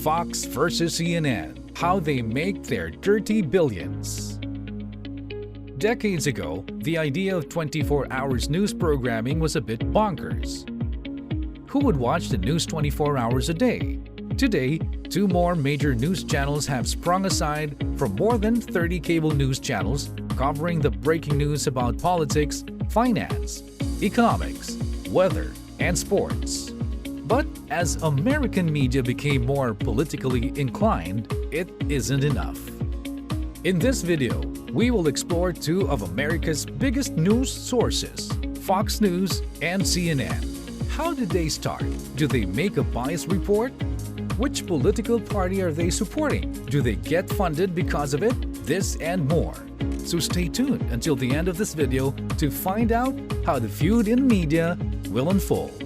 Fox versus CNN, how they make their dirty billions. Decades ago, the idea of 24 hours news programming was a bit bonkers. Who would watch the news 24 hours a day? Today, two more major news channels have sprung aside from more than 30 cable news channels covering the breaking news about politics, finance, economics, weather, and sports. But as American media became more politically inclined, it isn't enough. In this video, we will explore two of America's biggest news sources, Fox News and CNN. How did they start? Do they make a biased report? Which political party are they supporting? Do they get funded because of it? This and more. So stay tuned until the end of this video to find out how the feud in media will unfold.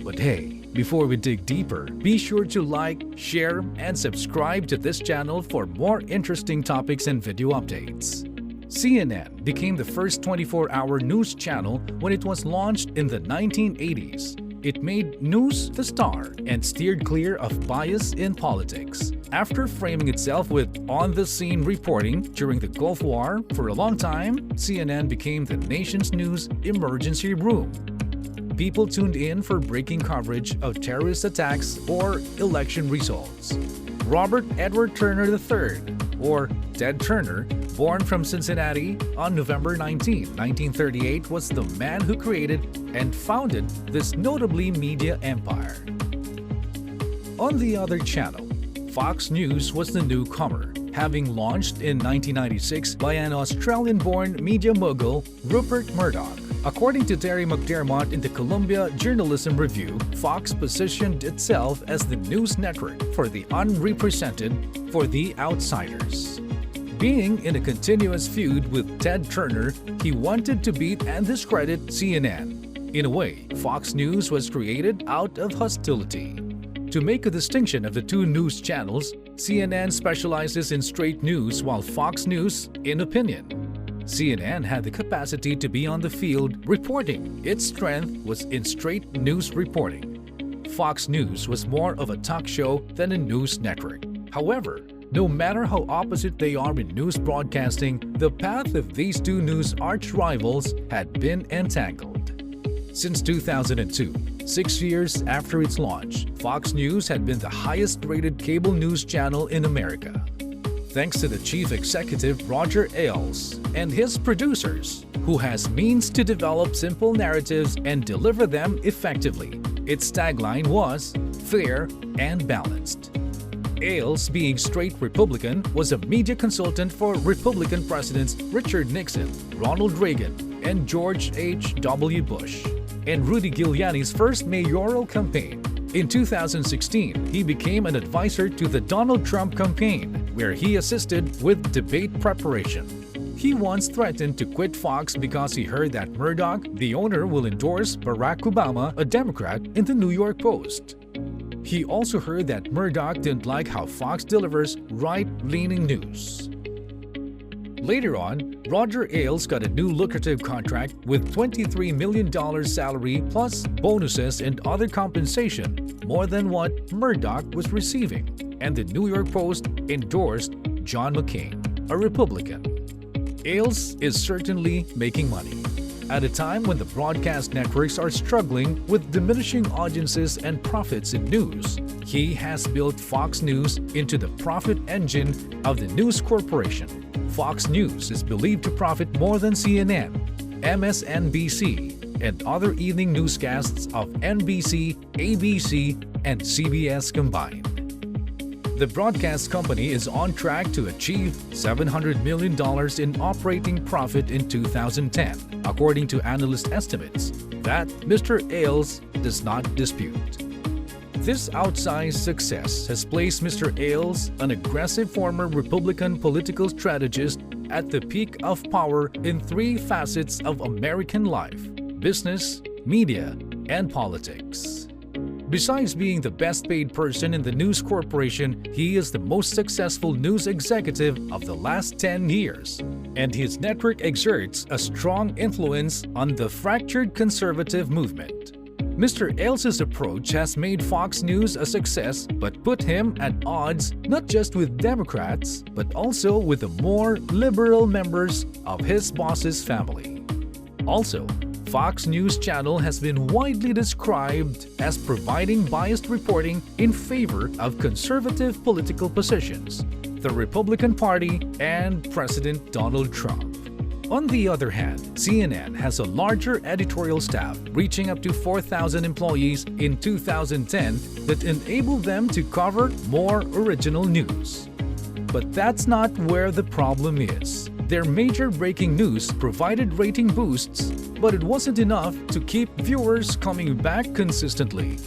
But hey, before we dig deeper, be sure to like, share, and subscribe to this channel for more interesting topics and video updates. CNN became the first 24-hour news channel when it was launched in the 1980s. It made news the star and steered clear of bias in politics. After framing itself with on-the-scene reporting during the Gulf War for a long time, CNN became the nation's news emergency room. People tuned in for breaking coverage of terrorist attacks or election results. Robert Edward Turner III, or Ted Turner, born from Cincinnati on November 19, 1938, was the man who created and founded this notably media empire. On the other channel, Fox News was the newcomer, having launched in 1996 by an Australian-born media mogul, Rupert Murdoch. According to Terry McDermott in the Columbia Journalism Review, Fox positioned itself as the news network for the unrepresented, for the outsiders. Being in a continuous feud with Ted Turner, he wanted to beat and discredit CNN. In a way, Fox News was created out of hostility. To make a distinction of the two news channels, CNN specializes in straight news while Fox News in opinion. CNN had the capacity to be on the field reporting. Its strength was in straight news reporting. Fox News was more of a talk show than a news network. However, no matter how opposite they are in news broadcasting, the path of these two news arch-rivals had been entangled. Since 2002, 6 years after its launch, Fox News had been the highest-rated cable news channel in America. Thanks to the chief executive Roger Ailes and his producers, who has means to develop simple narratives and deliver them effectively. Its tagline was fair and balanced. Ailes, being straight Republican, was a media consultant for Republican presidents Richard Nixon, Ronald Reagan, and George H.W. Bush, and Rudy Giuliani's first mayoral campaign. In 2016, he became an advisor to the Donald Trump campaign, where he assisted with debate preparation. He once threatened to quit Fox because he heard that Murdoch, the owner, will endorse Barack Obama, a Democrat, in the New York Post. He also heard that Murdoch didn't like how Fox delivers right-leaning news. Later on, Roger Ailes got a new lucrative contract with $23 million salary plus bonuses and other compensation, more than what Murdoch was receiving, and the New York Post endorsed John McCain, a Republican. Ailes is certainly making money. At a time when the broadcast networks are struggling with diminishing audiences and profits in news, he has built Fox News into the profit engine of the News Corporation. Fox News is believed to profit more than CNN, MSNBC, and other evening newscasts of NBC, ABC, and CBS combined. The broadcast company is on track to achieve $700 million in operating profit in 2010, according to analyst estimates that Mr. Ailes does not dispute. This outsized success has placed Mr. Ailes, an aggressive former Republican political strategist, at the peak of power in three facets of American life: business, media, and politics. Besides being the best-paid person in the News Corporation, he is the most successful news executive of the last 10 years, and his network exerts a strong influence on the fractured conservative movement. Mr. Ailes' approach has made Fox News a success but put him at odds not just with Democrats but also with the more liberal members of his boss's family. Also, Fox News Channel has been widely described as providing biased reporting in favor of conservative political positions, the Republican Party, and President Donald Trump. On the other hand, CNN has a larger editorial staff reaching up to 4,000 employees in 2010 that enable them to cover more original news. But that's not where the problem is. Their major breaking news provided rating boosts, but it wasn't enough to keep viewers coming back consistently.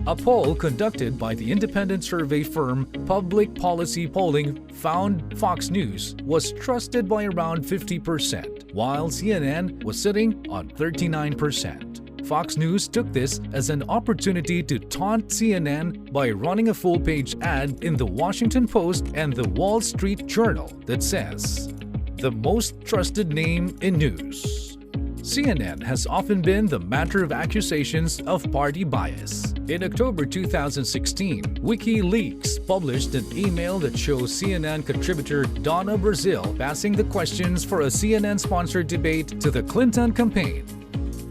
A poll conducted by the independent survey firm Public Policy Polling found Fox News was trusted by around 50%, while CNN was sitting on 39%. Fox News took this as an opportunity to taunt CNN by running a full-page ad in the Washington Post and the Wall Street Journal that says, "The most trusted name in news." CNN has often been the matter of accusations of party bias. In October 2016, WikiLeaks published an email that shows CNN contributor Donna Brazil passing the questions for a CNN-sponsored debate to the Clinton campaign.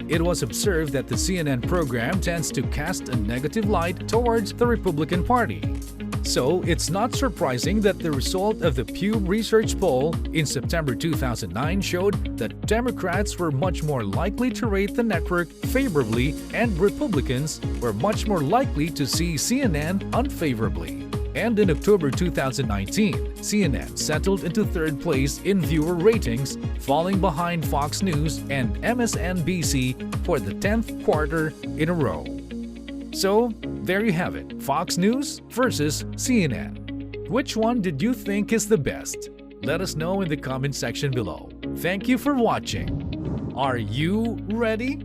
It was observed that the CNN program tends to cast a negative light towards the Republican Party. So, it's not surprising that the result of the Pew Research poll in September 2009 showed that Democrats were much more likely to rate the network favorably and Republicans were much more likely to see CNN unfavorably. And in October 2019, CNN settled into third place in viewer ratings, falling behind Fox News and MSNBC for the 10th quarter in a row. So, there you have it, Fox News versus CNN. Which one did you think is the best? Let us know in the comment section below. Thank you for watching. Are you ready?